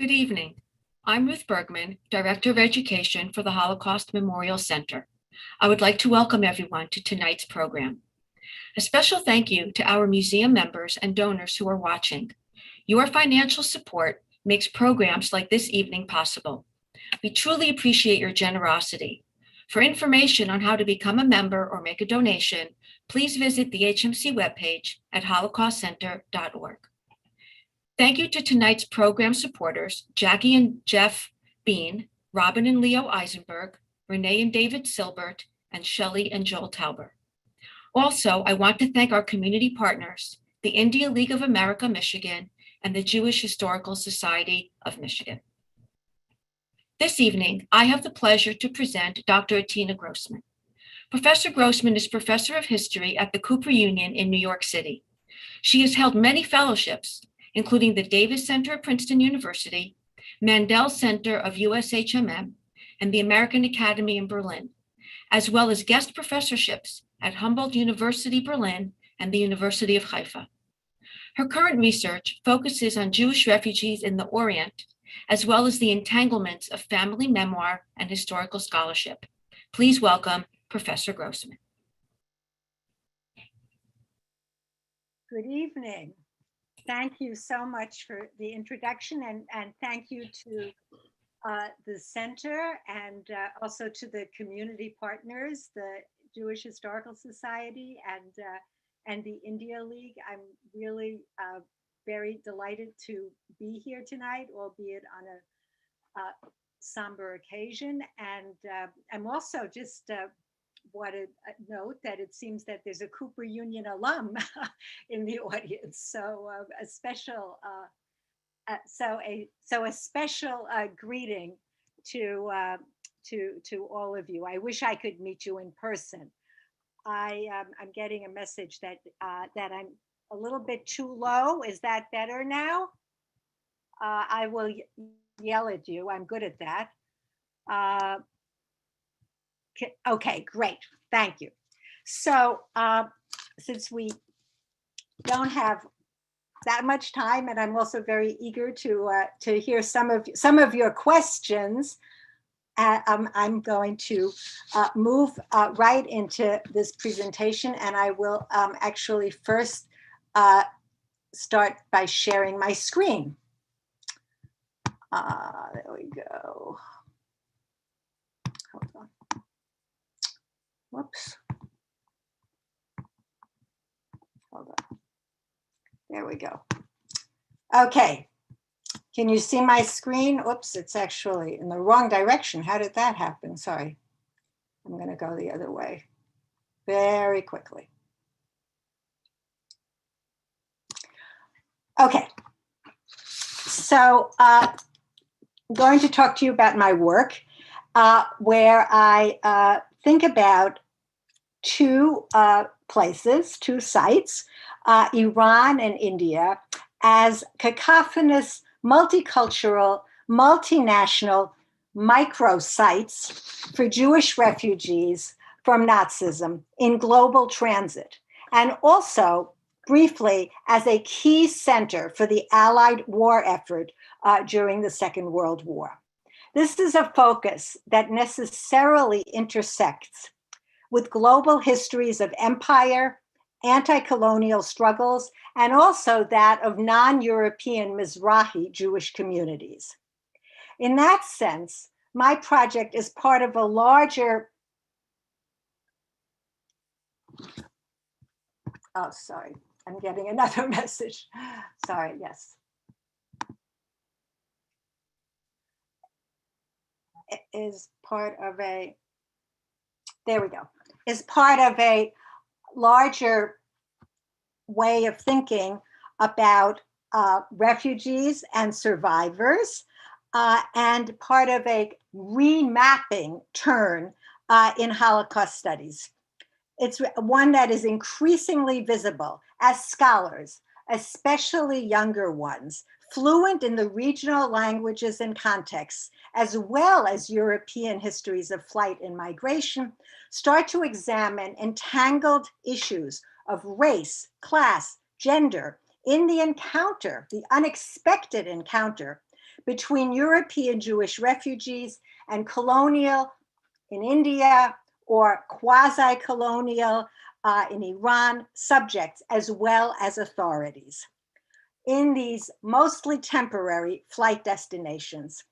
Good evening. I'm Ruth Bergman, Director of Education for the Holocaust Memorial Center. I would like to welcome everyone to tonight's program. A special thank you to our museum members and donors who are watching. Your financial support makes programs like this evening possible. We truly appreciate your generosity. For information on how to become a member or make a donation, please visit the HMC webpage at holocaustcenter.org. Thank you to tonight's program supporters, Jackie and Jeff Bean, Robin and Leo Eisenberg, Renee and David Silbert, and Shelley and Joel Tauber. Also, I want to thank our community partners, the India League of America, Michigan, and the Jewish Historical Society of Michigan. This evening, I have the pleasure to present Dr. Atina Grossman. Professor Grossman is Professor of History at the Cooper Union in New York City. She has held many fellowships, including the Davis Center at Princeton University, Mandel Center of USHMM, and the American Academy in Berlin, as well as guest professorships at Humboldt University Berlin and the University of Haifa. Her current research focuses on Jewish refugees in the Orient, as well as the entanglements of family memoir and historical scholarship. Please welcome Professor Grossman. Good evening. Thank you so much for the introduction, and thank you to the center and also to the community partners, the Jewish Historical Society and the India League. I'm really very delighted to be here tonight, albeit on a somber occasion. And I'm also just want to note that it seems that there's a Cooper Union alum in the audience. So a special greeting to all of you. I wish I could meet you in person. I'm getting a message that that I'm a little bit too low. Is that better now? I will yell at you. I'm good at that. Okay, great. Thank you. So since we don't have that much time, and I'm also very eager to hear some of your questions, I'm going to move right into this presentation, and I will actually first start by sharing my screen. There we go. Hold on. Whoops. Hold on. There we go. Okay. Can you see my screen? Oops, it's actually in the wrong direction. How did that happen? Sorry. I'm going to go the other way very quickly. Okay. So I'm going to talk to you about my work where I think about two places, two sites, Iran and India, as cacophonous, multicultural, multinational micro-sites for Jewish refugees from Nazism in global transit, and also briefly as a key center for the Allied war effort during the Second World War. This is a focus that necessarily intersects with global histories of empire, anti-colonial struggles, and also that of non-European Mizrahi Jewish communities. In that sense, my project is part of a larger, oh, sorry, I'm getting another message. Sorry, yes. It is part of a, there we go, is part of a larger way of thinking about refugees and survivors, and part of a remapping turn in Holocaust studies. It's one that is increasingly visible as scholars, especially younger ones, fluent in the regional languages and contexts, as well as European histories of flight and migration, start to examine entangled issues of race, class, gender in the encounter, the unexpected encounter between European Jewish refugees and colonial in India or quasi-colonial in Iran subjects, as well as authorities in these mostly temporary flight destinations.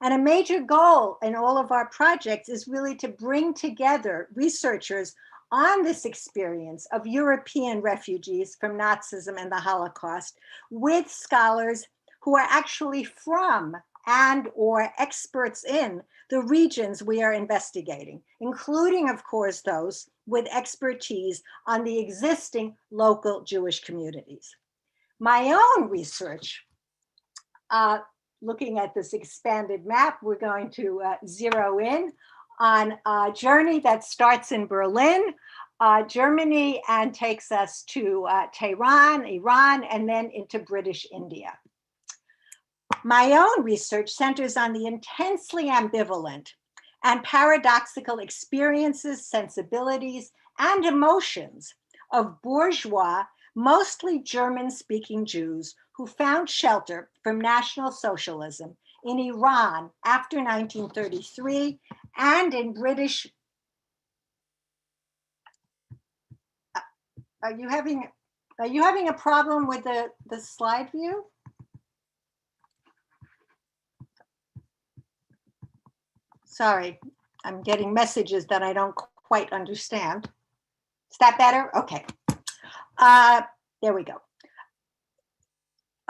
And a major goal in all of our projects is really to bring together researchers on this experience of European refugees from Nazism and the Holocaust with scholars who are actually from and or experts in the regions we are investigating, including, of course, those with expertise on the existing local Jewish communities. My own research, looking at this expanded map, we're going to zero in on a journey that starts in Berlin, Germany, and takes us to Tehran, Iran, and then into British India. My own research centers on the intensely ambivalent and paradoxical experiences, sensibilities, and emotions of bourgeois, mostly German-speaking Jews who found shelter from National Socialism in Iran after 1933 and in British. Are you having a problem with the slide view? Sorry, I'm getting messages that I don't quite understand. Is that better? Okay. There we go.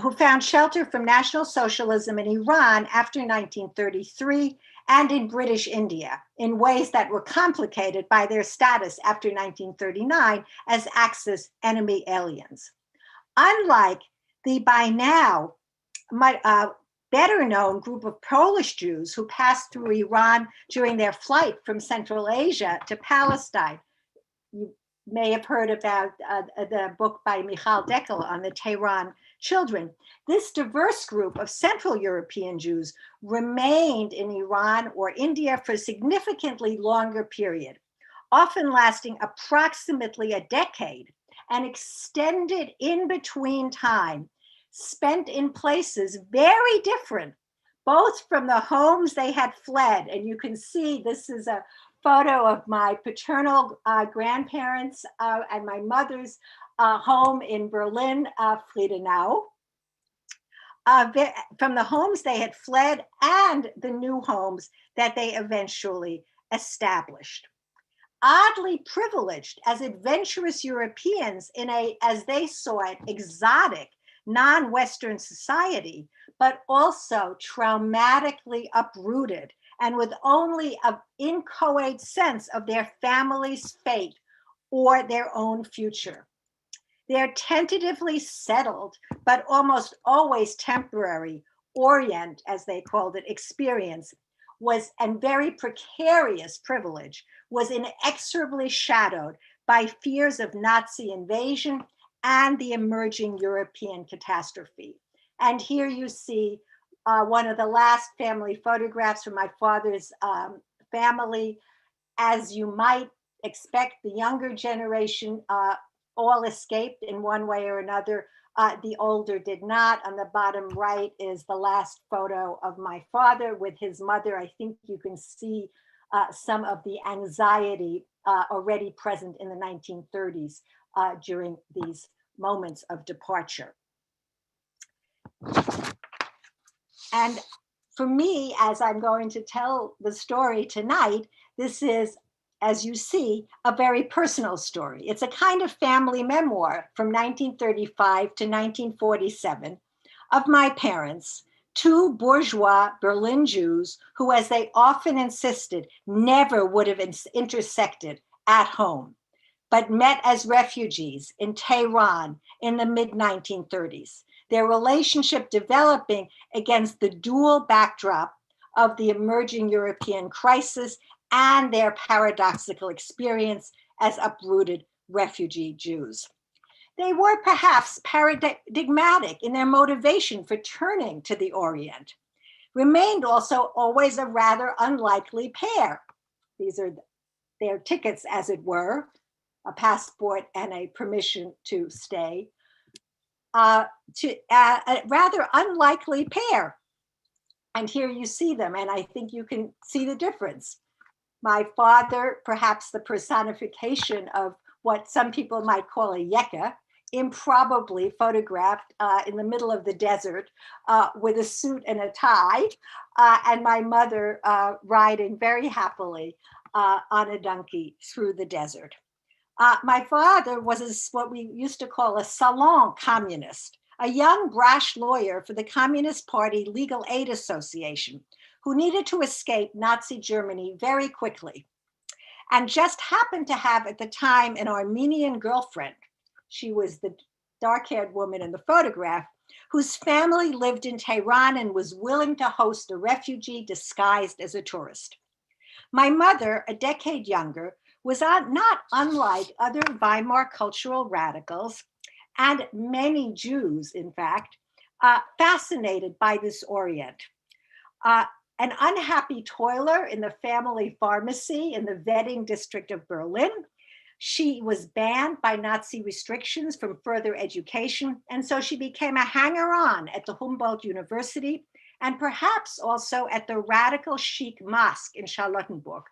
Who found shelter from National Socialism in Iran after 1933 and in British India in ways that were complicated by their status after 1939 as Axis enemy aliens. Unlike the by now better known group of Polish Jews who passed through Iran during their flight from Central Asia to Palestine. You may have heard about the book by Michal Deckel on the Tehran children. This diverse group of Central European Jews remained in Iran or India for a significantly longer period, often lasting approximately a decade, and extended in between time, spent in places very different, both from the homes they had fled. And you can see this is a photo of my paternal grandparents and my mother's home in Berlin, Friedenau. From the homes they had fled and the new homes that they eventually established. Oddly privileged as adventurous Europeans in a, as they saw it, exotic, non-Western society, but also traumatically uprooted and with only an inchoate sense of their family's fate or their own future. Their tentatively settled, but almost always temporary, Orient, as they called it, experience was, and very precarious privilege, was inexorably shadowed by fears of Nazi invasion and the emerging European catastrophe. And here you see one of the last family photographs from my father's family. As you might expect, the younger generation all escaped in one way or another. The older did not. On the bottom right is the last photo of my father with his mother. I think you can see some of the anxiety already present in the 1930s during these moments of departure. And for me, as I'm going to tell the story tonight, this is, as you see, a very personal story. It's a kind of family memoir from 1935 to 1947 of my parents, two bourgeois Berlin Jews who, as they often insisted, never would have intersected at home, but met as refugees in Tehran in the mid-1930s, their relationship developing against the dual backdrop of the emerging European crisis and their paradoxical experience as uprooted refugee Jews. They were perhaps paradigmatic in their motivation for turning to the Orient, remained also always a rather unlikely pair. These are their tickets, as it were, a passport and a permission to stay, a rather unlikely pair. And here you see them, and I think you can see the difference. My father, perhaps the personification of what some people might call a yeka, improbably photographed in the middle of the desert with a suit and a tie, and my mother riding very happily on a donkey through the desert. My father was what we used to call a salon communist, a young, brash lawyer for the Communist Party Legal Aid Association, who needed to escape Nazi Germany very quickly, and just happened to have at the time an Armenian girlfriend. She was the dark-haired woman in the photograph, whose family lived in Tehran and was willing to host a refugee disguised as a tourist. My mother, a decade younger, was not unlike other Weimar cultural radicals, and many Jews, in fact, fascinated by this Orient. An unhappy toiler in the family pharmacy in the Wedding district of Berlin, she was banned by Nazi restrictions from further education, and so she became a hanger-on at the Humboldt University and perhaps also at the radical chic mosque in Charlottenburg,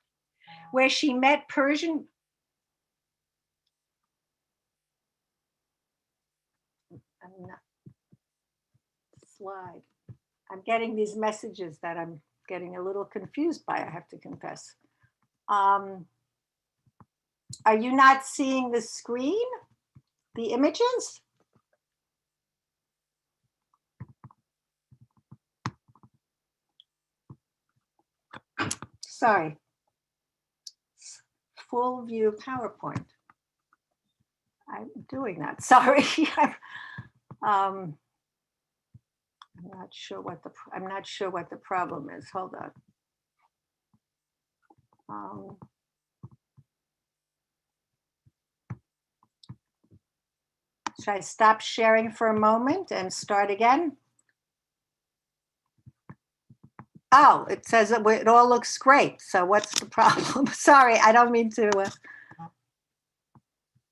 where she met Persian. Slide. I'm getting these messages that I'm getting a little confused by, I have to confess. Are you not seeing the screen, the images? Sorry. Full view PowerPoint. I'm doing that. Sorry. I'm not sure what the problem is. Hold on. Should I stop sharing for a moment and start again? Oh, it says it all looks great. So what's the problem? Sorry, I don't mean to.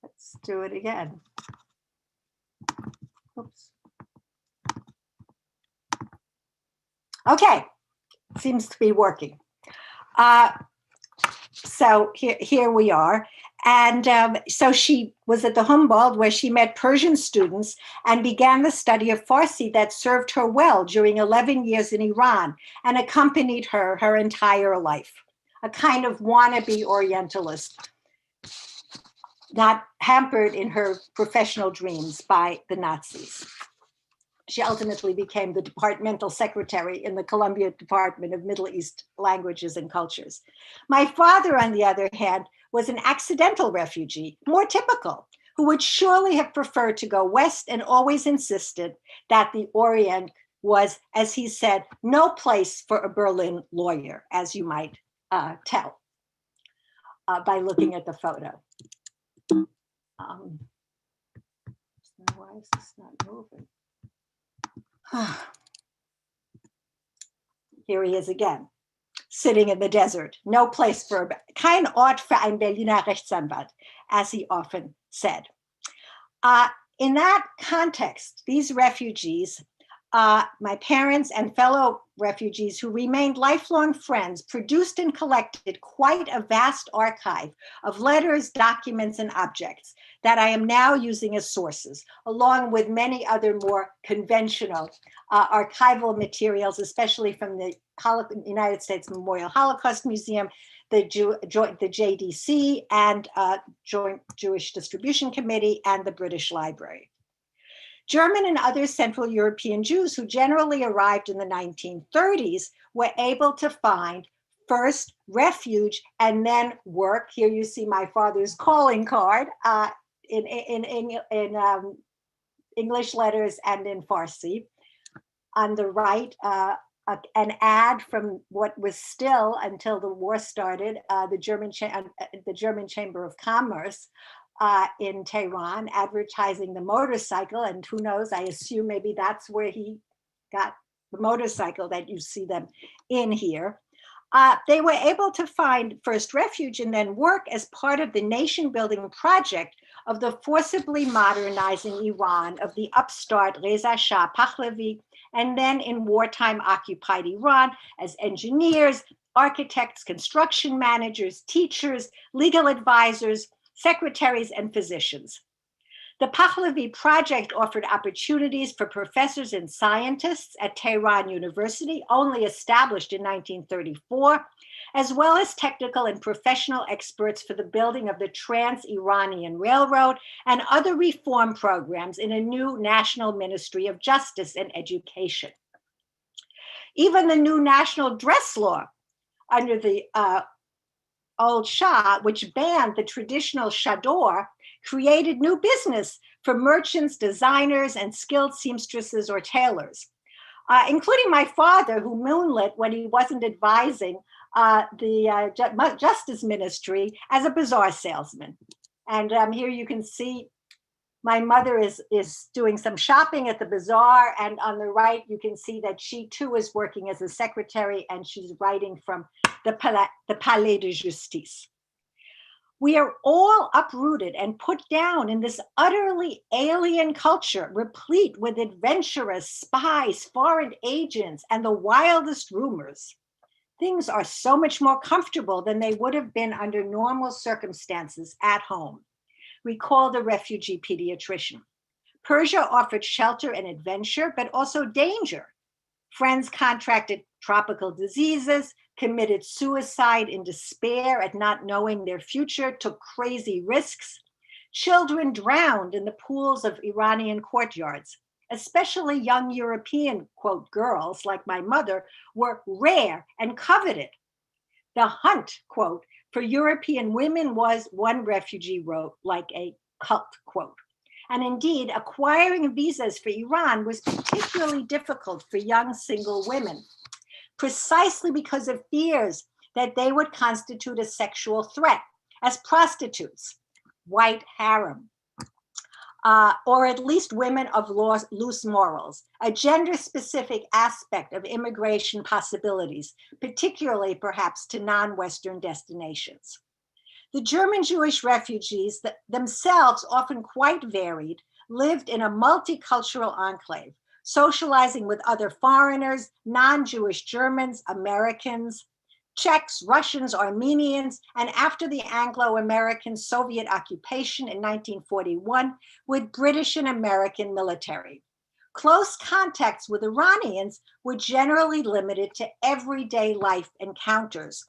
Let's do it again. Oops. Okay, seems to be working. So here we are. And so she was at the Humboldt, where she met Persian students and began the study of Farsi that served her well during 11 years in Iran and accompanied her entire life. A kind of wannabe Orientalist, not hampered in her professional dreams by the Nazis. She ultimately became the departmental secretary in the Columbia Department of Middle East Languages and Cultures. My father, on the other hand, was an accidental refugee, more typical, who would surely have preferred to go west and always insisted that the Orient was, as he said, no place for a Berlin lawyer, as you might tell by looking at the photo. Why is this not moving? Here he is again, sitting in the desert, no place for kein Ort für ein Berliner Rechtsanwalt, as he often said. In that context, these refugees, my parents and fellow refugees who remained lifelong friends, produced and collected quite a vast archive of letters, documents, and objects that I am now using as sources, along with many other more conventional archival materials, especially from the United States Memorial Holocaust Museum, the JDC, and Joint Jewish Distribution Committee, and the British Library. German and other Central European Jews who generally arrived in the 1930s were able to find first refuge and then work. Here you see my father's calling card in English letters and in Farsi. On the right, an ad from what was still, until the war started, the German Chamber of Commerce in Tehran, advertising the motorcycle. And who knows, I assume maybe that's where he got the motorcycle that you see them in here. They were able to find first refuge and then work as part of the nation building project of the forcibly modernizing Iran of the upstart Reza Shah Pahlavi, and then in wartime occupied Iran as engineers, architects, construction managers, teachers, legal advisors, secretaries, and physicians. The Pahlavi project offered opportunities for professors and scientists at Tehran University, only established in 1934, as well as technical and professional experts for the building of the Trans-Iranian Railroad and other reform programs in a new National Ministry of Justice and Education. Even the new national dress law under the old Shah, which banned the traditional chador, created new business for merchants, designers, and skilled seamstresses or tailors, including my father, who moonlit when he wasn't advising the Justice Ministry as a bazaar salesman. And here you can see my mother is doing some shopping at the bazaar, and on the right you can see that she too is working as a secretary, and she's writing from the Palais de Justice. We are all uprooted and put down in this utterly alien culture, replete with adventurous spies, foreign agents, and the wildest rumors. Things are so much more comfortable than they would have been under normal circumstances at home. Recall the refugee pediatrician. Persia offered shelter and adventure, but also danger. Friends contracted tropical diseases, committed suicide in despair at not knowing their future, took crazy risks. Children drowned in the pools of Iranian courtyards. Especially young European, quote, girls like my mother were rare and coveted. The hunt, quote, for European women was, one refugee wrote, like a cult, quote. And indeed, acquiring visas for Iran was particularly difficult for young single women, precisely because of fears that they would constitute a sexual threat as prostitutes, white harem, or at least women of loose morals, a gender-specific aspect of immigration possibilities, particularly perhaps to non-Western destinations. The German Jewish refugees, themselves often quite varied, lived in a multicultural enclave, socializing with other foreigners, non-Jewish Germans, Americans, Czechs, Russians, Armenians, and after the Anglo-American Soviet occupation in 1941, with British and American military. Close contacts with Iranians were generally limited to everyday life encounters,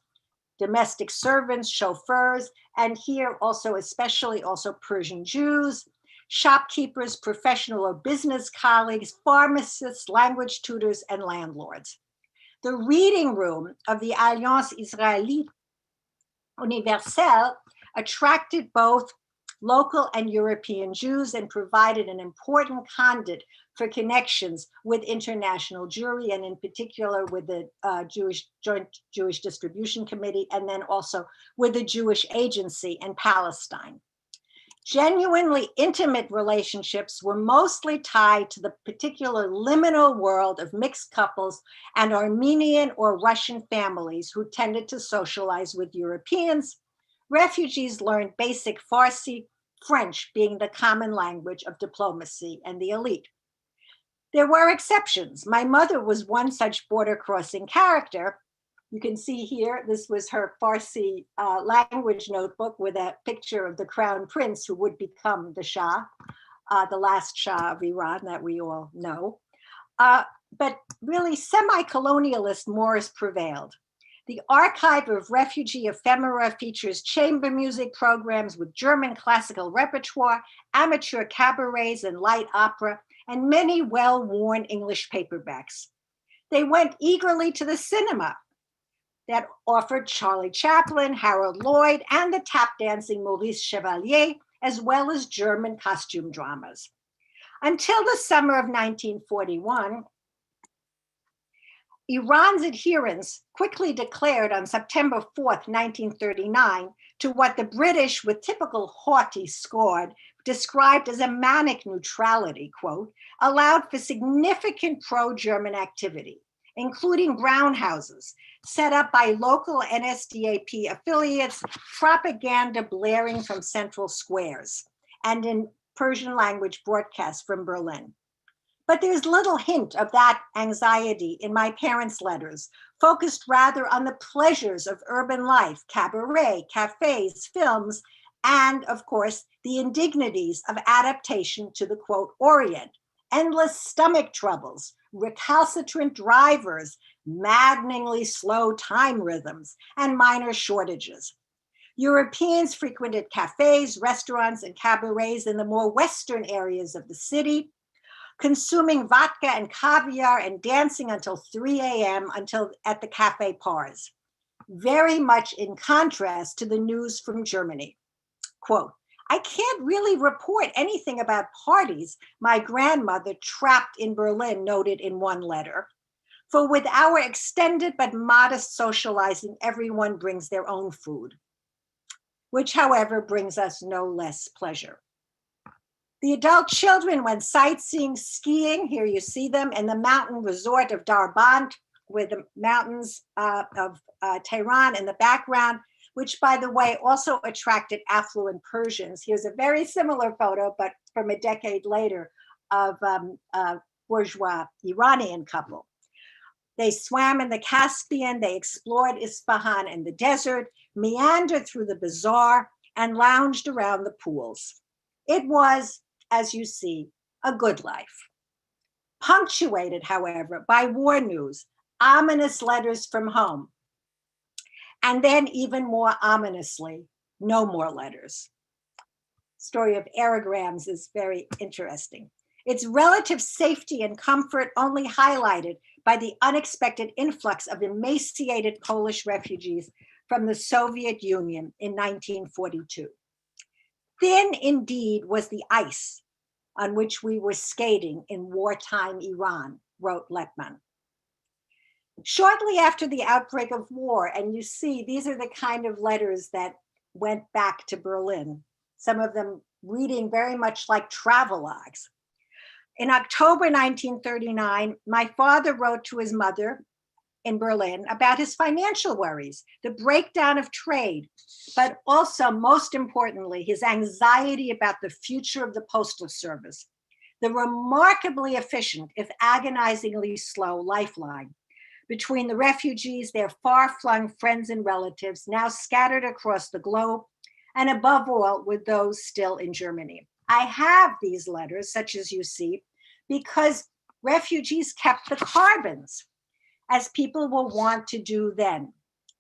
domestic servants, chauffeurs, and here also especially also Persian Jews, shopkeepers, professional or business colleagues, pharmacists, language tutors, and landlords. The reading room of the Alliance Israélite Universelle attracted both local and European Jews and provided an important conduit for connections with international Jewry, and in particular with the Joint Jewish Distribution Committee, and then also with the Jewish Agency in Palestine. Genuinely intimate relationships were mostly tied to the particular liminal world of mixed couples and Armenian or Russian families who tended to socialize with Europeans. Refugees learned basic Farsi, French being the common language of diplomacy and the elite. There were exceptions. My mother was one such border crossing character. You can see here, this was her Farsi language notebook with a picture of the crown prince who would become the Shah, the last Shah of Iran that we all know. But really semi-colonialist mores prevailed. The archive of refugee ephemera features chamber music programs with German classical repertoire, amateur cabarets and light opera, and many well-worn English paperbacks. They went eagerly to the cinema that offered Charlie Chaplin, Harold Lloyd, and the tap dancing Maurice Chevalier, as well as German costume dramas. Until the summer of 1941, Iran's adherence quickly declared on September 4th, 1939, to what the British, with typical haughty scorn, described as a manic neutrality, quote, allowed for significant pro-German activity, including brown houses set up by local NSDAP affiliates, propaganda blaring from central squares, and in Persian language broadcasts from Berlin. But there's little hint of that anxiety in my parents' letters, focused rather on the pleasures of urban life, cabaret, cafes, films, and of course, the indignities of adaptation to the quote, Orient, endless stomach troubles, recalcitrant drivers, maddeningly slow time rhythms, and minor shortages. Europeans frequented cafes, restaurants, and cabarets in the more Western areas of the city, consuming vodka and caviar and dancing until 3 a.m. until at the cafe bars. Very much in contrast to the news from Germany. Quote, I can't really report anything about parties, my grandmother trapped in Berlin noted in one letter. For with our extended but modest socializing, everyone brings their own food, which however brings us no less pleasure. The adult children went sightseeing, skiing, here you see them, in the mountain resort of Darband, with the mountains of Tehran in the background, which by the way, also attracted affluent Persians. Here's a very similar photo, but from a decade later, of a bourgeois Iranian couple. They swam in the Caspian, they explored Isfahan and the desert, meandered through the bazaar, and lounged around the pools. It was, as you see, a good life. Punctuated, however, by war news, ominous letters from home, and then even more ominously, no more letters. Story of aerograms is very interesting. Its relative safety and comfort only highlighted by the unexpected influx of emaciated Polish refugees from the Soviet Union in 1942. Thin indeed was the ice on which we were skating in wartime Iran, wrote Lepman. Shortly after the outbreak of war, and you see, these are the kind of letters that went back to Berlin, some of them reading very much like travelogues. In October 1939, my father wrote to his mother in Berlin about his financial worries, the breakdown of trade, but also, most importantly, his anxiety about the future of the Postal Service, the remarkably efficient, if agonizingly slow, lifeline between the refugees, their far-flung friends and relatives, now scattered across the globe, and above all, with those still in Germany. I have these letters, such as you see, because refugees kept the carbons, as people will want to do then,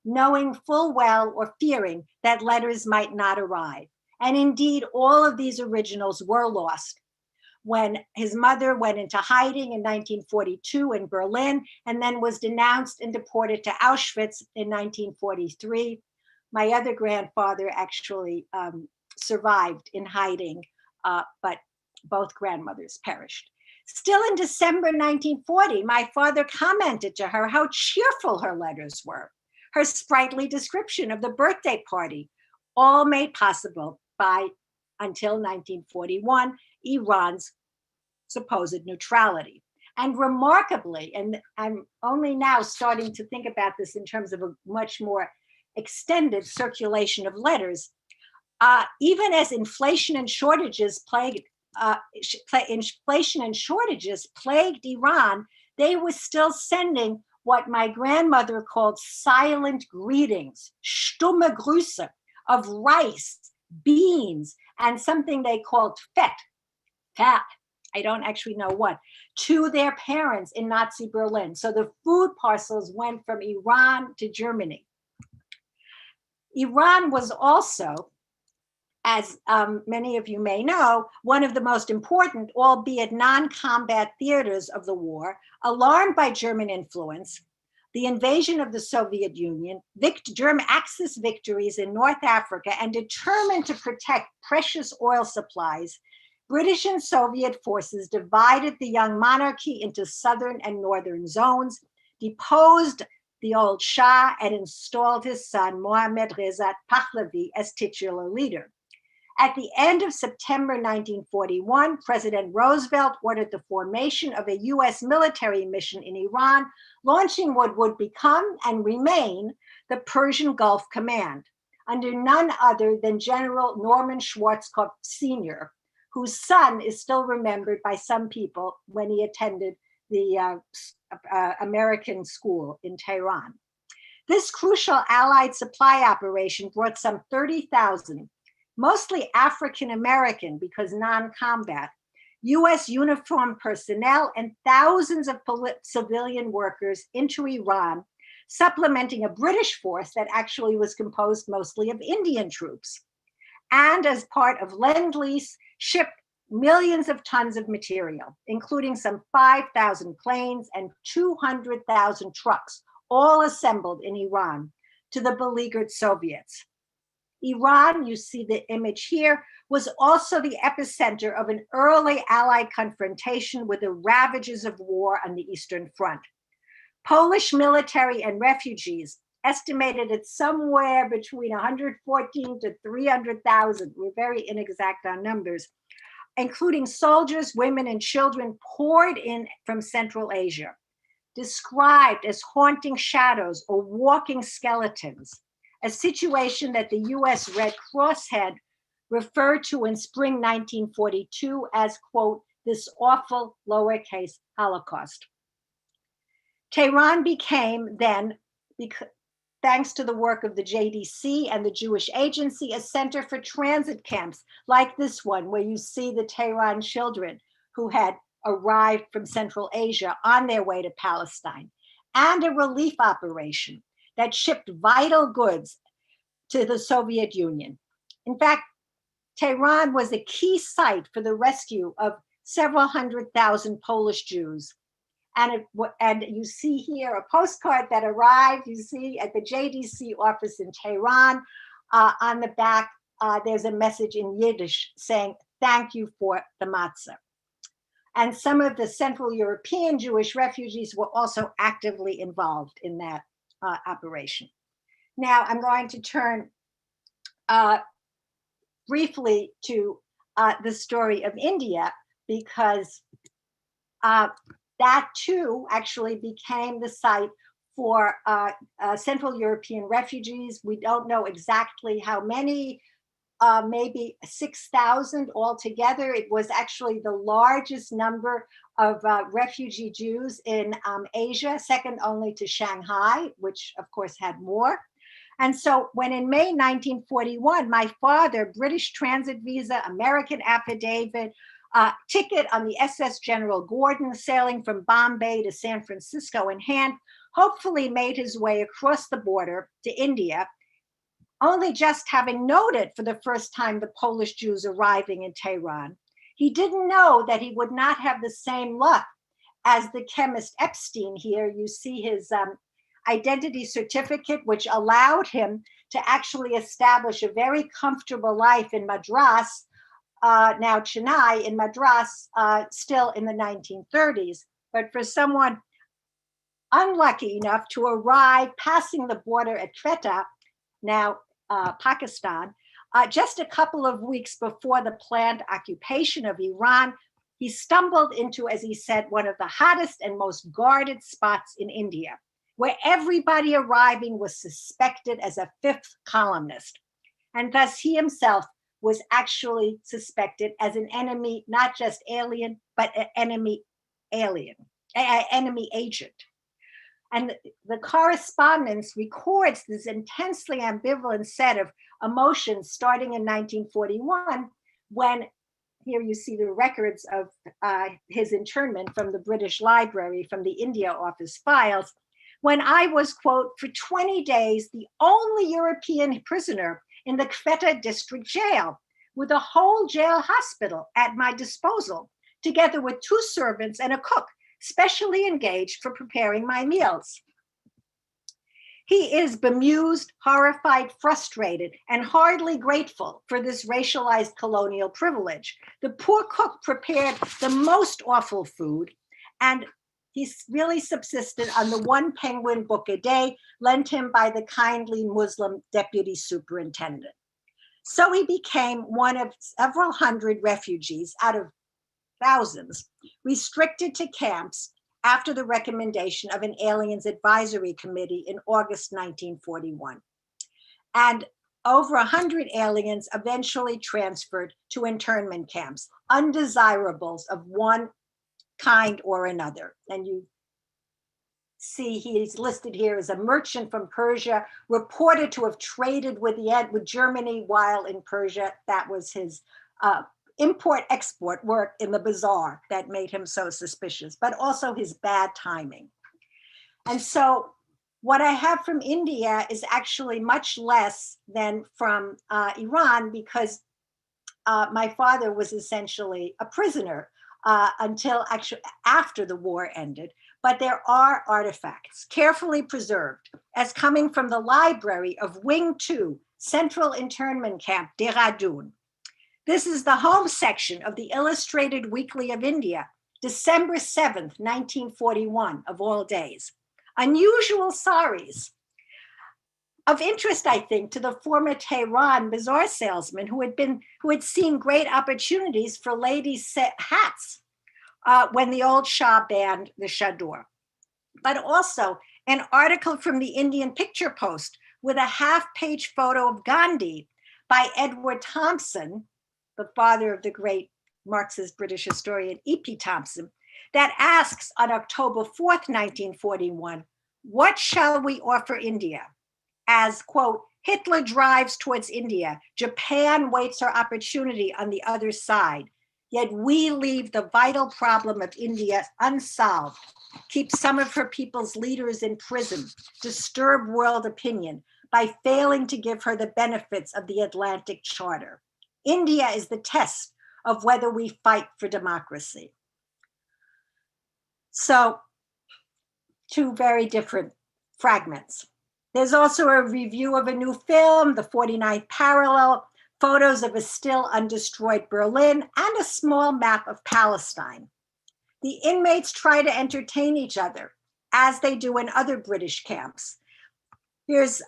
knowing full well or fearing that letters might not arrive. And indeed, all of these originals were lost when his mother went into hiding in 1942 in Berlin, and then was denounced and deported to Auschwitz in 1943. My other grandfather actually survived in hiding, but both grandmothers perished. Still in December 1940, my father commented to her how cheerful her letters were, her sprightly description of the birthday party, all made possible by, until 1941, Iran's supposed neutrality. And remarkably, and I'm only now starting to think about this in terms of a much more extended circulation of letters, even as inflation and shortages plagued Iran, they were still sending what my grandmother called silent greetings, stumme Grüße, of rice, beans, and something they called fat, I don't actually know what, to their parents in Nazi Berlin. So the food parcels went from Iran to Germany. Iran was also, as many of you may know, one of the most important, albeit non-combat theaters of the war. Alarmed by German influence, the invasion of the Soviet Union, German Axis victories in North Africa, and determined to protect precious oil supplies, British and Soviet forces divided the young monarchy into southern and northern zones, deposed the old Shah, and installed his son, Mohammad Reza Pahlavi, as titular leader. At the end of September 1941, President Roosevelt ordered the formation of a US military mission in Iran, launching what would become and remain the Persian Gulf Command, under none other than General Norman Schwarzkopf Sr., whose son is still remembered by some people when he attended the American school in Tehran. This crucial Allied supply operation brought some 30,000, mostly African American because non-combat, US uniformed personnel and thousands of civilian workers into Iran, supplementing a British force that actually was composed mostly of Indian troops. And as part of Lend-Lease, shipped millions of tons of material, including some 5,000 planes and 200,000 trucks, all assembled in Iran, to the beleaguered Soviets. Iran, you see the image here, was also the epicenter of an early Allied confrontation with the ravages of war on the Eastern Front. Polish military and refugees, estimated at somewhere between 114 to 300,000, we're very inexact on numbers, including soldiers, women, and children poured in from Central Asia, described as haunting shadows or walking skeletons, a situation that the US Red Cross had referred to in spring 1942 as, quote, this awful lowercase Holocaust. Tehran became then, thanks to the work of the JDC and the Jewish Agency, a center for transit camps like this one, where you see the Tehran children who had arrived from Central Asia on their way to Palestine, and a relief operation that shipped vital goods to the Soviet Union. In fact, Tehran was a key site for the rescue of several 100,000 Polish Jews. And you see here a postcard that arrived, you see at the JDC office in Tehran. On the back, there's a message in Yiddish saying, thank you for the matzah. And some of the Central European Jewish refugees were also actively involved in that operation. Now I'm going to turn briefly to the story of India, because that too actually became the site for Central European refugees. We don't know exactly how many, maybe 6,000 altogether. It was actually the largest number of refugee Jews in Asia, second only to Shanghai, which of course had more. And so when in May 1941, my father, British transit visa, American affidavit, ticket on the SS General Gordon sailing from Bombay to San Francisco in hand, hopefully made his way across the border to India, only just having noted for the first time the Polish Jews arriving in Tehran. He didn't know that he would not have the same luck as the chemist Epstein here. You see his identity certificate, which allowed him to actually establish a very comfortable life in Madras, now Chennai, in Madras, still in the 1930s. But for someone unlucky enough to arrive passing the border at Quetta, now Pakistan, just a couple of weeks before the planned occupation of Iran, he stumbled into, as he said, one of the hottest and most guarded spots in India, where everybody arriving was suspected as a fifth columnist. And thus he himself was actually suspected as an enemy, not just alien, but an enemy agent. And the correspondence records this intensely ambivalent set of emotions starting in 1941, when, here you see the records of his internment from the British Library, from the India office files, when I was, quote, for 20 days, the only European prisoner in the Quetta district jail, with a whole jail hospital at my disposal, together with 2 servants and a cook, specially engaged for preparing my meals. He is bemused, horrified, frustrated, and hardly grateful for this racialized colonial privilege. The poor cook prepared the most awful food, and he really subsisted on the 1 penguin book a day lent him by the kindly Muslim deputy superintendent. So he became one of several hundred refugees out of thousands, restricted to camps after the recommendation of an Aliens Advisory Committee in August 1941. And over 100 aliens eventually transferred to internment camps, undesirables of one kind or another. And you see he's listed here as a merchant from Persia, reported to have traded with Germany while in Persia. That was his import-export work in the bazaar that made him so suspicious, but also his bad timing. And so what I have from India is actually much less than from Iran, because my father was essentially a prisoner until actually after the war ended. But there are artifacts carefully preserved as coming from the library of Wing 2, Central Internment Camp, Dehradun. This is the home section of the Illustrated Weekly of India, December 7th, 1941, of all days. Unusual saris. Of interest, I think, to the former Tehran bazaar salesman who had seen great opportunities for ladies' hats when the old Shah banned the chador. But also an article from the Indian Picture Post with a half-page photo of Gandhi by Edward Thompson, the father of the great Marxist British historian E.P. Thompson, that asks on October 4th, 1941, what shall we offer India? As, quote, Hitler drives towards India, Japan waits her opportunity on the other side, yet we leave the vital problem of India unsolved, keep some of her people's leaders in prison, disturb world opinion by failing to give her the benefits of the Atlantic Charter. India is the test of whether we fight for democracy. So, two very different fragments. There's also a review of a new film, The 49th Parallel, photos of a still undestroyed Berlin, and a small map of Palestine. The inmates try to entertain each other, as they do in other British camps. Here's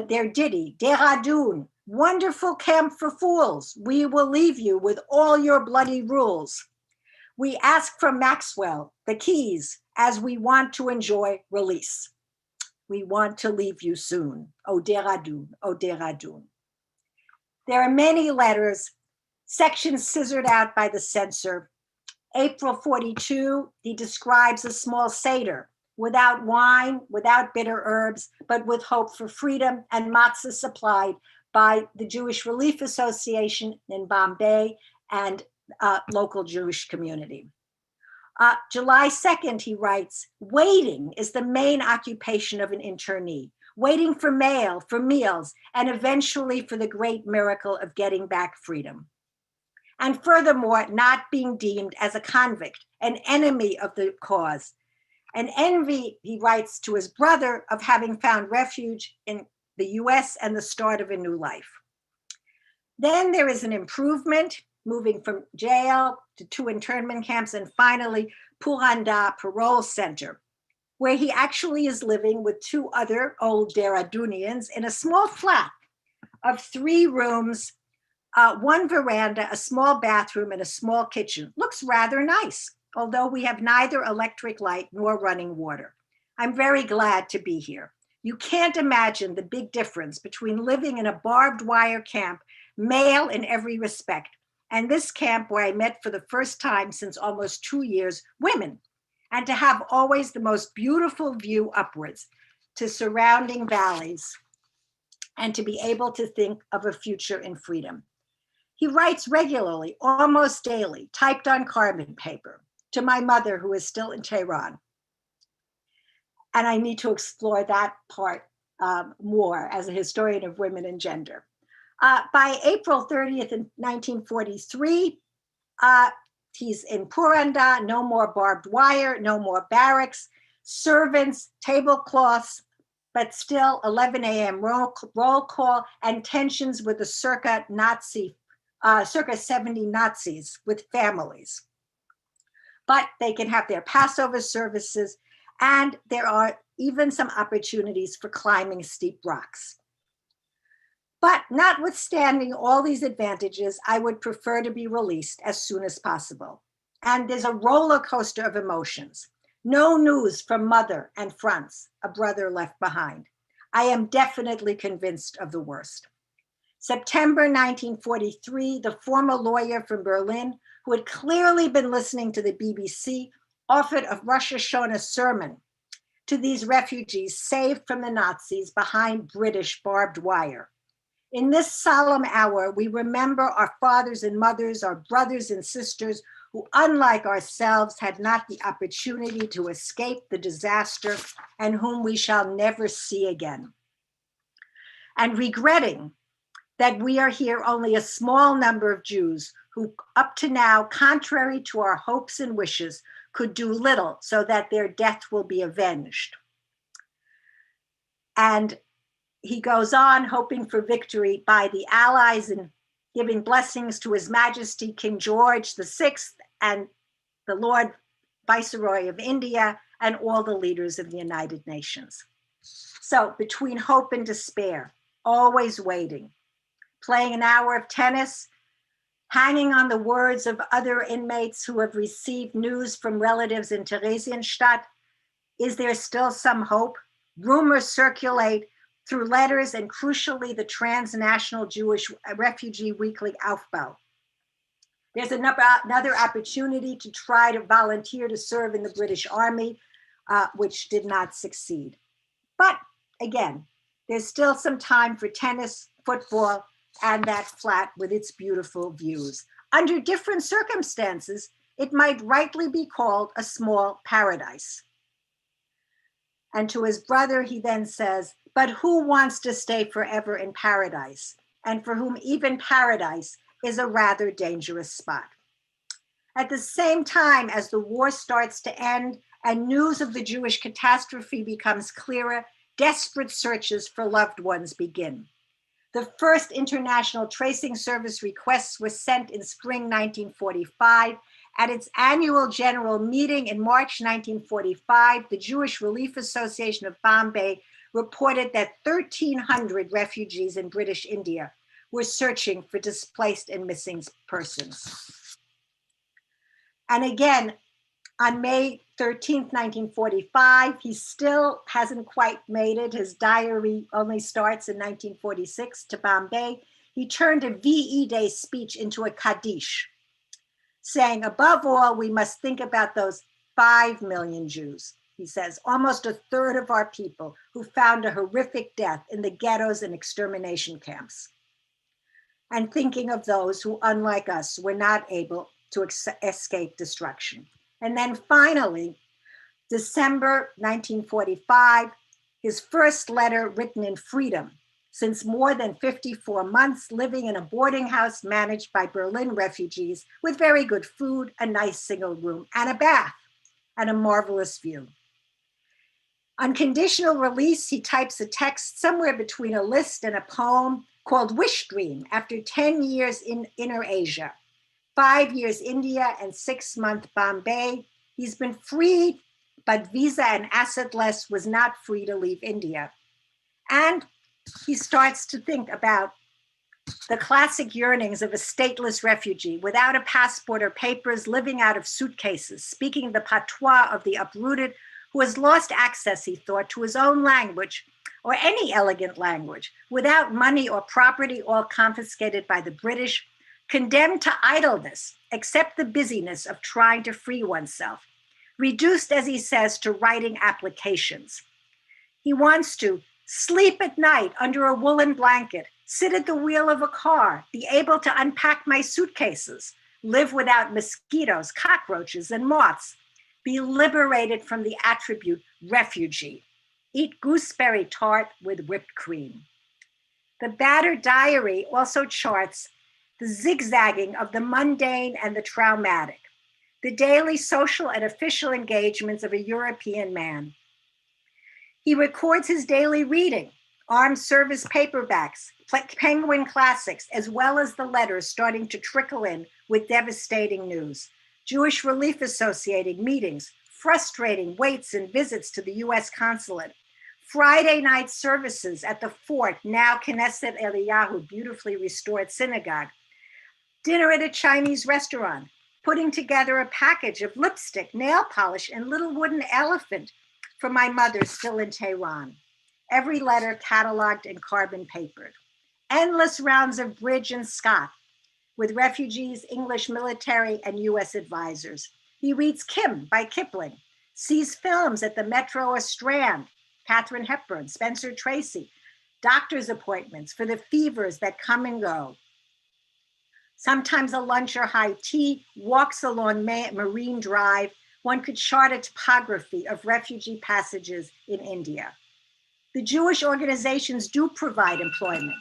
their ditty, Dehradun, wonderful camp for fools. We will leave you with all your bloody rules. We ask from Maxwell the keys as we want to enjoy release. We want to leave you soon. O Dehradun, O Dehradun. There are many letters, sections scissored out by the censor. April 42, he describes a small Seder, without wine, without bitter herbs, but with hope for freedom, and matzah supplied by the Jewish Relief Association in Bombay and local Jewish community. July 2nd, he writes, waiting is the main occupation of an internee, waiting for mail, for meals, and eventually for the great miracle of getting back freedom. And furthermore, not being deemed as a convict, an enemy of the cause. An envy, he writes to his brother, of having found refuge in the US and the start of a new life. Then there is an improvement, moving from jail to 2 internment camps, and finally Puranda Parole Center, where he actually is living with 2 other old Dehradunians in a small flat of 3 rooms, 1 veranda, a small bathroom, and a small kitchen. Looks rather nice, although we have neither electric light nor running water. I'm very glad to be here. You can't imagine the big difference between living in a barbed wire camp, male in every respect, and this camp where I met for the first time since almost 2 years, women, and to have always the most beautiful view upwards to surrounding valleys, and to be able to think of a future in freedom. He writes regularly, almost daily, typed on carbon paper, to my mother, who is still in Tehran. And I need to explore that part more as a historian of women and gender. By April 30th, in 1943, he's in Puranda, no more barbed wire, no more barracks, servants, tablecloths, but still 11 a.m. roll call and tensions with the circa 70 Nazis with families. But they can have their Passover services, and there are even some opportunities for climbing steep rocks. But notwithstanding all these advantages, I would prefer to be released as soon as possible. And there's a roller coaster of emotions. No news from mother and Franz, a brother left behind. I am definitely convinced of the worst. September 1943, the former lawyer from Berlin, who had clearly been listening to the BBC, offered a Rosh Hashanah sermon to these refugees saved from the Nazis behind British barbed wire. In this solemn hour, we remember our fathers and mothers, our brothers and sisters, who, unlike ourselves, had not the opportunity to escape the disaster and whom we shall never see again. And regretting that we are here only a small number of Jews who, up to now, contrary to our hopes and wishes, could do little so that their death will be avenged. And he goes on, hoping for victory by the Allies and giving blessings to His Majesty King George VI and the Lord Viceroy of India and all the leaders of the United Nations. So between hope and despair, always waiting, playing an hour of tennis, hanging on the words of other inmates who have received news from relatives in Theresienstadt. Is there still some hope? Rumors circulate through letters and crucially the transnational Jewish refugee weekly Aufbau. There's another opportunity to try to volunteer to serve in the British Army, which did not succeed. But again, there's still some time for tennis, football, and that flat with its beautiful views. Under different circumstances, it might rightly be called a small paradise. And to his brother, he then says, but who wants to stay forever in paradise, and for whom even paradise is a rather dangerous spot? At the same time as the war starts to end and news of the Jewish catastrophe becomes clearer, desperate searches for loved ones begin. The first international tracing service requests were sent in spring 1945. At its annual general meeting in March 1945, the Jewish Relief Association of Bombay reported that 1,300 refugees in British India were searching for displaced and missing persons. And again, on May 13th, 1945, he still hasn't quite made it. His diary only starts in 1946 to Bombay. He turned a VE Day speech into a Kaddish, saying, above all, we must think about those 5 million Jews, he says, almost a third of our people who found a horrific death in the ghettos and extermination camps. And thinking of those who, unlike us, were not able to escape destruction. And then finally, December 1945, his first letter written in freedom, since more than 54 months living in a boarding house managed by Berlin refugees with very good food, a nice single room, and a bath, and a marvelous view. On conditional release, he types a text somewhere between a list and a poem called Wish Dream, after 10 years in Inner Asia, 5 years India and 6 months Bombay. He's been freed, but visa and assetless was not free to leave India. And he starts to think about the classic yearnings of a stateless refugee without a passport or papers, living out of suitcases, speaking the patois of the uprooted, who has lost access, he thought, to his own language or any elegant language, without money or property, all confiscated by the British, condemned to idleness, except the busyness of trying to free oneself, reduced, as he says, to writing applications. He wants to sleep at night under a woolen blanket, sit at the wheel of a car, be able to unpack my suitcases, live without mosquitoes, cockroaches, and moths, be liberated from the attribute refugee, eat gooseberry tart with whipped cream. The battered diary also charts the zigzagging of the mundane and the traumatic, the daily social and official engagements of a European man. He records his daily reading, armed service paperbacks, Penguin classics, as well as the letters starting to trickle in with devastating news. Jewish Relief Associating meetings, frustrating waits and visits to the US consulate, Friday night services at the fort, now Knesset Eliyahu, beautifully restored synagogue, dinner at a Chinese restaurant, putting together a package of lipstick, nail polish, and little wooden elephant for my mother still in Tehran. Every letter cataloged and carbon papered. Endless rounds of bridge and scot with refugees, English military, and US advisors. He reads Kim by Kipling, sees films at the Metro or Strand, Katharine Hepburn, Spencer Tracy, doctor's appointments for the fevers that come and go. Sometimes a lunch or high tea, walks along Marine Drive. One could chart a topography of refugee passages in India. The Jewish organizations do provide employment.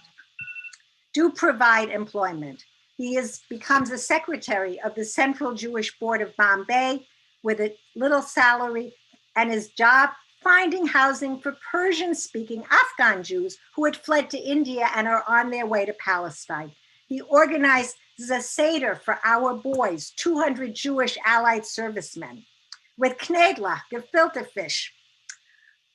He becomes a secretary of the Central Jewish Board of Bombay with a little salary, and his job finding housing for Persian-speaking Afghan Jews who had fled to India and are on their way to Palestine. He organized a Seder for our boys, 200 Jewish Allied servicemen, with knedlach, gefilte fish,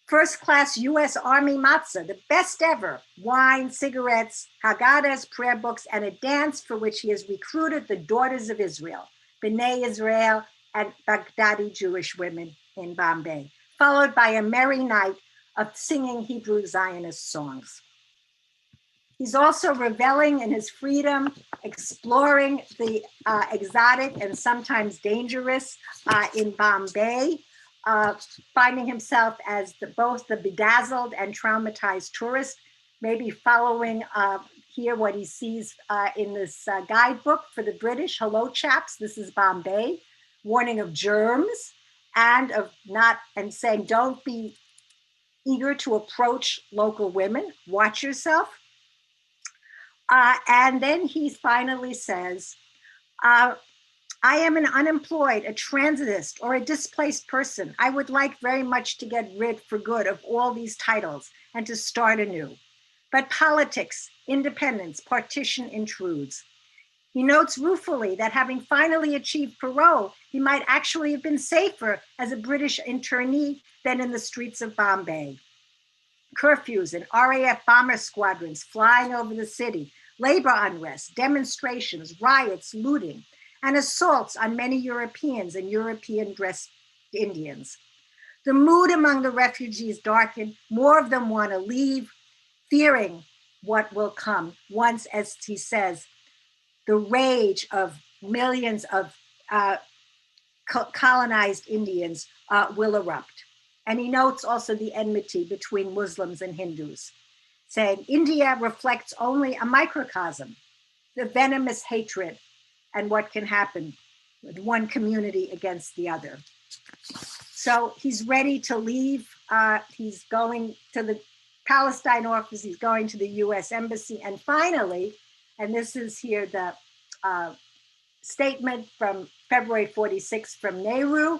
first-class U.S. Army matzah, the best ever, wine, cigarettes, Haggadahs, prayer books, and a dance for which he has recruited the daughters of Israel, B'nai Israel, and Baghdadi Jewish women in Bombay, followed by a merry night of singing Hebrew Zionist songs. He's also reveling in his freedom, exploring the exotic and sometimes dangerous in Bombay, finding himself as both the bedazzled and traumatized tourist, maybe following here what he sees in this guidebook for the British. Hello, chaps, this is Bombay. Warning of germs and saying don't be eager to approach local women. Watch yourself. And then he finally says, I am an unemployed, a transitist, or a displaced person. I would like very much to get rid for good of all these titles and to start anew. But politics, independence, partition intrudes. He notes ruefully that having finally achieved parole, he might actually have been safer as a British internee than in the streets of Bombay. Curfews and RAF bomber squadrons flying over the city, labor unrest, demonstrations, riots, looting, and assaults on many Europeans and European-dressed Indians. The mood among the refugees darkened. More of them want to leave, fearing what will come once, as he says, the rage of millions of colonized Indians will erupt. And he notes also the enmity between Muslims and Hindus, saying India reflects only a microcosm, the venomous hatred and what can happen with one community against the other. So he's ready to leave. He's going to the Palestine office, he's going to the US Embassy, and finally, and this is here the statement from February 46 from Nehru,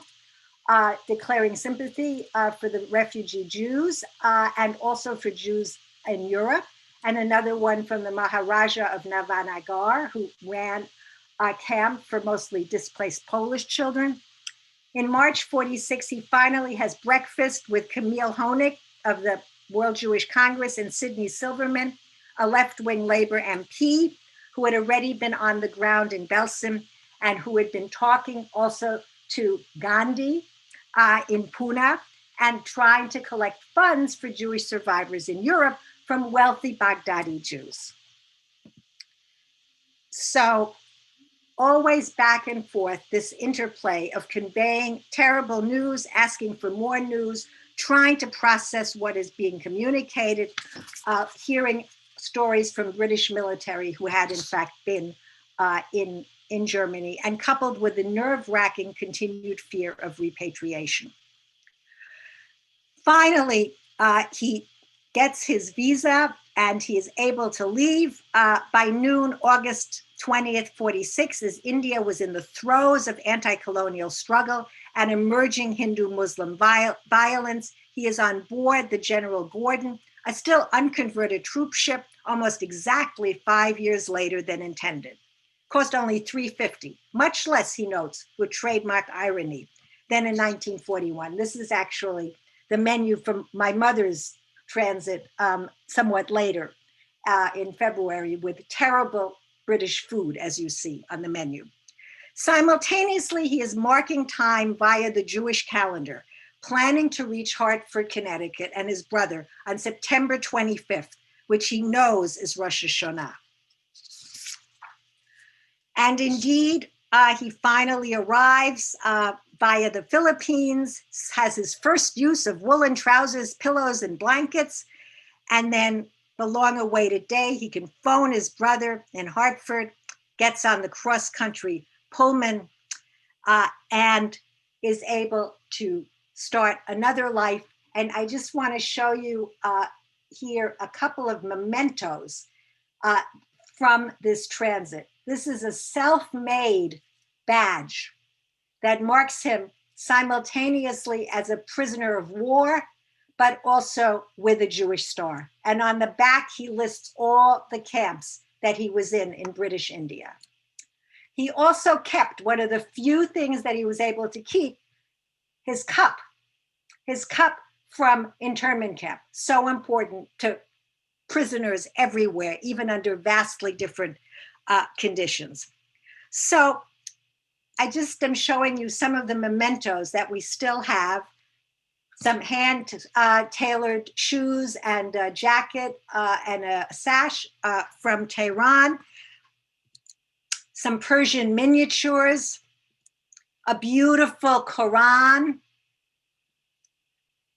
declaring sympathy for the refugee Jews and also for Jews in Europe, and another one from the Maharaja of Navanagar, who ran a camp for mostly displaced Polish children. In March 46, he finally has breakfast with Camille Honig of the World Jewish Congress and Sidney Silverman, a left-wing Labor MP who had already been on the ground in Belsim and who had been talking also to Gandhi in Pune and trying to collect funds for Jewish survivors in Europe from wealthy Baghdadi Jews. So always back and forth, this interplay of conveying terrible news, asking for more news, trying to process what is being communicated, hearing stories from British military who had in fact been in Germany, and coupled with the nerve-wracking continued fear of repatriation. Finally, he gets his visa and he is able to leave by noon, August 20th, 46, as India was in the throes of anti-colonial struggle and emerging Hindu-Muslim violence. He is on board the General Gordon, a still unconverted troop ship, almost exactly 5 years later than intended. Cost only $350, much less, he notes, with trademark irony, than in 1941. This is actually the menu from my mother's transit somewhat later in February, with terrible British food, as you see on the menu. Simultaneously, he is marking time via the Jewish calendar, planning to reach Hartford, Connecticut, and his brother on September 25th, which he knows is Rosh Hashanah. And indeed, he finally arrives via the Philippines, has his first use of woolen trousers, pillows, and blankets. And then the long-awaited day, he can phone his brother in Hartford, gets on the cross-country Pullman, and is able to start another life. And I just want to show you here a couple of mementos from this transit. This is a self-made badge that marks him simultaneously as a prisoner of war, but also with a Jewish star. And on the back, he lists all the camps that he was in British India. He also kept one of the few things that he was able to keep, his cup from internment camp, so important to prisoners everywhere, even under vastly different conditions. So I just am showing you some of the mementos that we still have, some hand-tailored shoes and a jacket and a sash from Tehran, some Persian miniatures, a beautiful Quran,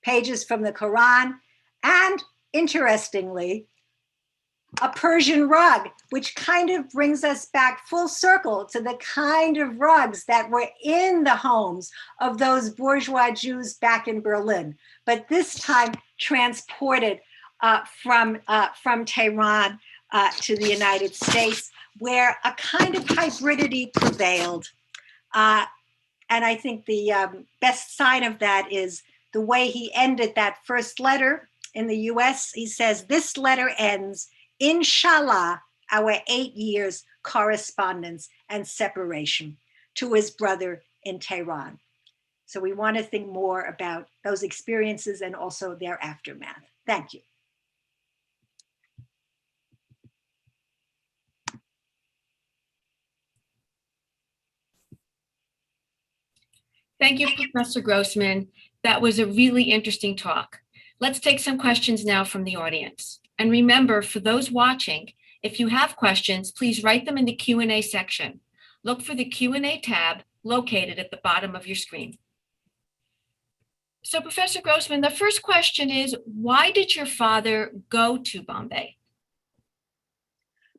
pages from the Quran, and interestingly, a Persian rug, which kind of brings us back full circle to the kind of rugs that were in the homes of those bourgeois Jews back in Berlin, but this time transported from Tehran to the United States, where a kind of hybridity prevailed. And I think the best sign of that is the way he ended that first letter in the US. He says, "This letter ends, Inshallah, our 8 years correspondence and separation," to his brother in Tehran. So we want to think more about those experiences and also their aftermath. Thank you. Thank you, Professor Grossman. That was a really interesting talk. Let's take some questions now from the audience. And remember, for those watching, if you have questions, please write them in the Q&A section. Look for the Q&A tab located at the bottom of your screen. So Professor Grossman, the first question is, why did your father go to Bombay?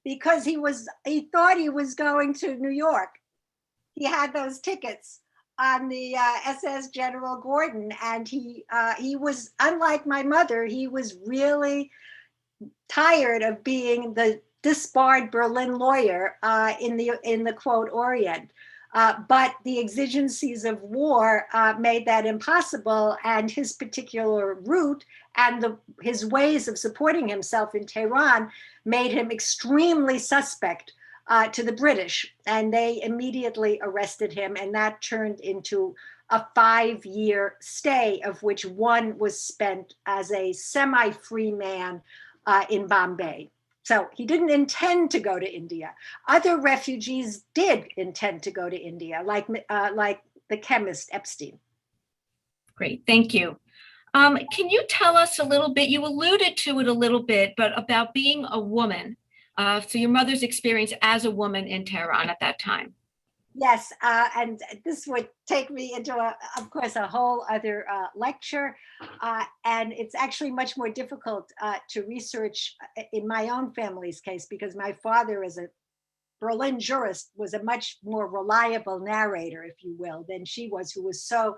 Because he thought he was going to New York. He had those tickets on the SS General Gordon, and he was, unlike my mother, he was really tired of being the disbarred Berlin lawyer in the quote Orient. But the exigencies of war made that impossible, and his particular route and his ways of supporting himself in Tehran made him extremely suspect to the British, and they immediately arrested him, and that turned into a 5-year stay, of which one was spent as a semi-free man in Bombay. So he didn't intend to go to India. Other refugees did intend to go to India, like the chemist Epstein. Great, thank you. Can you tell us a little bit, you alluded to it a little bit, but about being a woman, so your mother's experience as a woman in Tehran at that time? Yes, and this would take me into, of course, a whole other lecture. And it's actually much more difficult to research in my own family's case, because my father, as a Berlin jurist, was a much more reliable narrator, if you will, than she was, who was so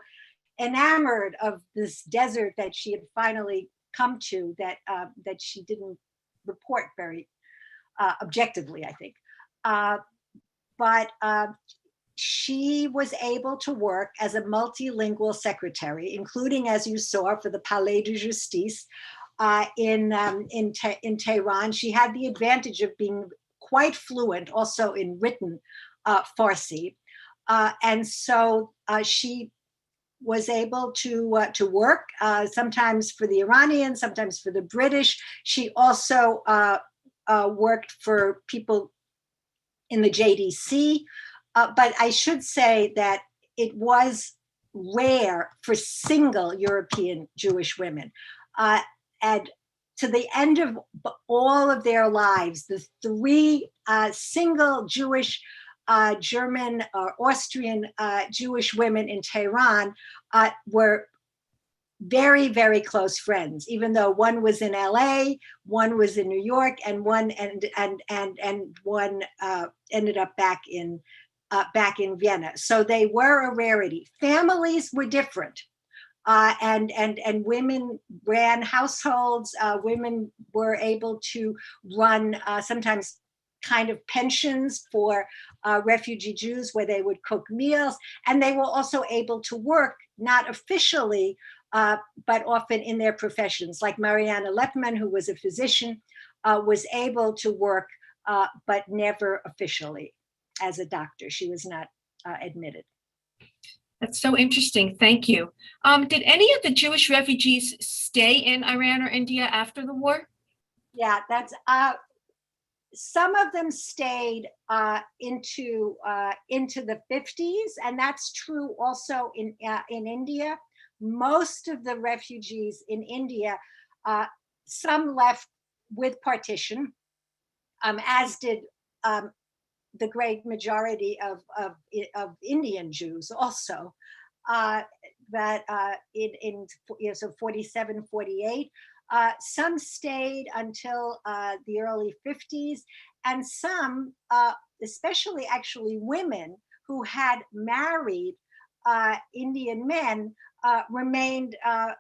enamored of this desert that she had finally come to that she didn't report very objectively, I think. But she was able to work as a multilingual secretary, including, as you saw, for the Palais de Justice in Tehran. She had the advantage of being quite fluent also in written Farsi. And so she was able to work sometimes for the Iranians, sometimes for the British. She also worked for people in the JDC. But I should say that it was rare for single European Jewish women. And to the end of all of their lives, the three single Jewish, German or Austrian Jewish women in Tehran were very, very close friends, even though one was in LA, one was in New York, and one ended up back in Vienna. So they were a rarity. Families were different. And women ran households. Women were able to run sometimes kind of pensions for refugee Jews where they would cook meals. And they were also able to work, not officially, but often in their professions. Like Mariana Lepman, who was a physician, was able to work, but never officially as a doctor. She was not admitted. That's so interesting. Thank you. Did any of the Jewish refugees stay in Iran or India after the war? Yeah, that's some of them stayed into the 50s, and that's true also in India. Most of the refugees in India, some left with partition, as did the great majority of Indian Jews also. That in so 47, 48, some stayed until the early 50s, and some, especially actually women who had married Indian men, remained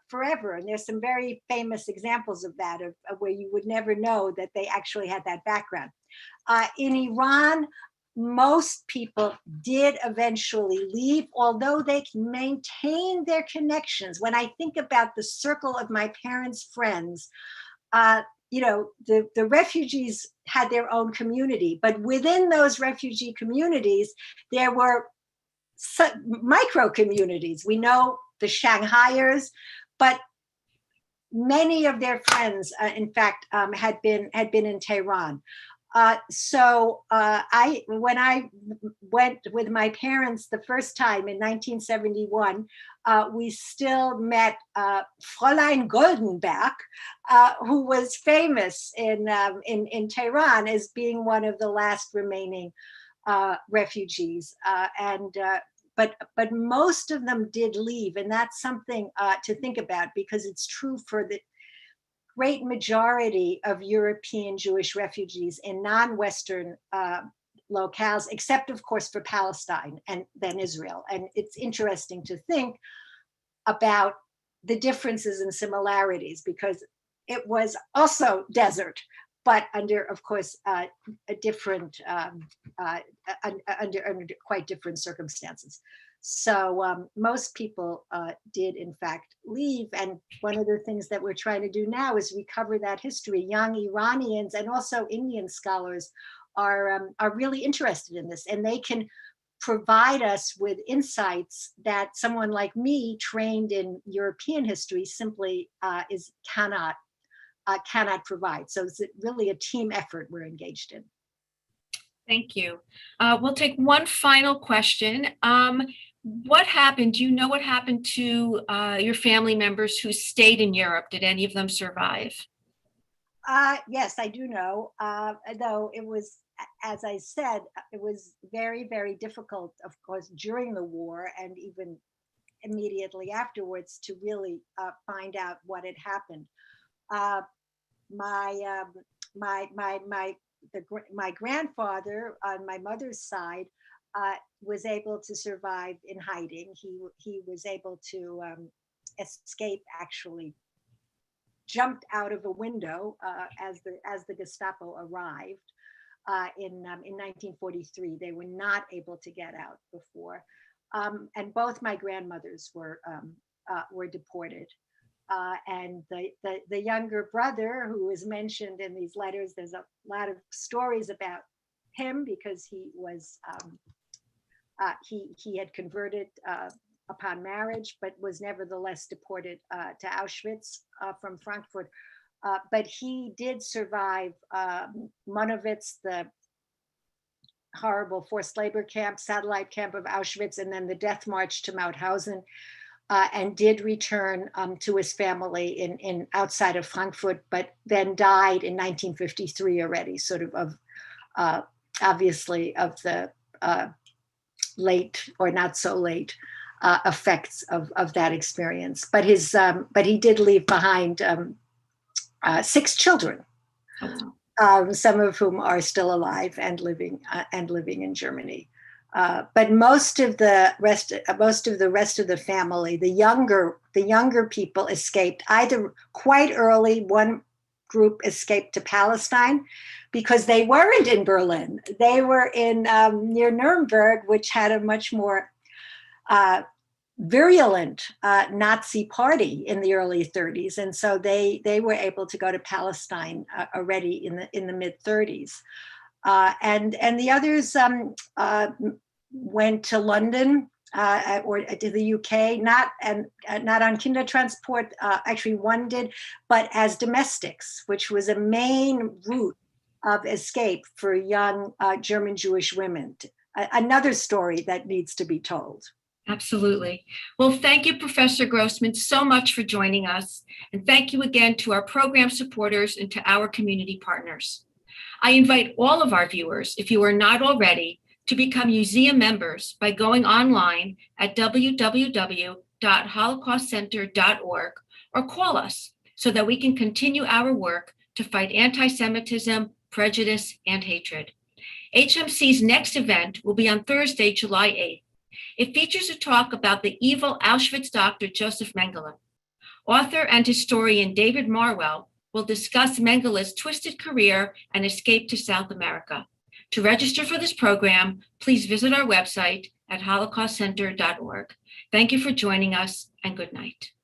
forever. And there's some very famous examples of that, of where you would never know that they actually had that background. In Iran, most people did eventually leave, although they maintained their connections. When I think about the circle of my parents' friends, the refugees had their own community, but within those refugee communities, there were micro communities. We know the Shanghaiers, but many of their friends, in fact, had been in Tehran. When I went with my parents the first time in 1971, we still met Fräulein Goldenberg, who was famous in Tehran as being one of the last remaining refugees. But most of them did leave, and that's something to think about, because it's true for the great majority of European Jewish refugees in non-Western locales, except of course for Palestine and then Israel. And it's interesting to think about the differences and similarities, because it was also desert, but under, of course, a different, under quite different circumstances. So most people did, in fact, leave. And one of the things that we're trying to do now is recover that history. Young Iranians and also Indian scholars are really interested in this, and they can provide us with insights that someone like me, trained in European history, simply cannot provide. So it's really a team effort we're engaged in. Thank you. We'll take one final question. What happened? Do you know what happened to your family members who stayed in Europe? Did any of them survive? Yes, I do know. Though it was, as I said, it was very, very difficult, of course, during the war and even immediately afterwards, to really find out what had happened. My grandfather on my mother's side was able to survive in hiding. He was able to escape, actually jumped out of a window as the Gestapo arrived in 1943. They were not able to get out before, and both my grandmothers were deported. And the younger brother, who is mentioned in these letters, there's a lot of stories about him, because he was he had converted upon marriage, but was nevertheless deported to Auschwitz from Frankfurt. But he did survive Monowitz, the horrible forced labor camp, satellite camp of Auschwitz, and then the death march to Mauthausen. and did return to his family in outside of Frankfurt, but then died in 1953 already, sort of obviously of the late or not so late effects of that experience. But he did leave behind 6 children, some of whom are still alive and living in Germany. But most of the rest of the family, the younger people, escaped either quite early. One group escaped to Palestine because they weren't in Berlin. They were in near Nuremberg, which had a much more virulent Nazi party in the early 30s, and so they were able to go to Palestine already in the mid 30s, and the others went to London or to the UK, not on Kindertransport. Actually, one did, but as domestics, which was a main route of escape for young German Jewish women. Another story that needs to be told. Absolutely. Well, thank you, Professor Grossman, so much for joining us. And thank you again to our program supporters and to our community partners. I invite all of our viewers, if you are not already, to become museum members by going online at www.holocaustcenter.org or call us so that we can continue our work to fight anti-Semitism, prejudice, and hatred. HMC's next event will be on Thursday, July 8th. It features a talk about the evil Auschwitz doctor Joseph Mengele. Author and historian David Marwell will discuss Mengele's twisted career and escape to South America. To register for this program, please visit our website at holocaustcenter.org. Thank you for joining us, and good night.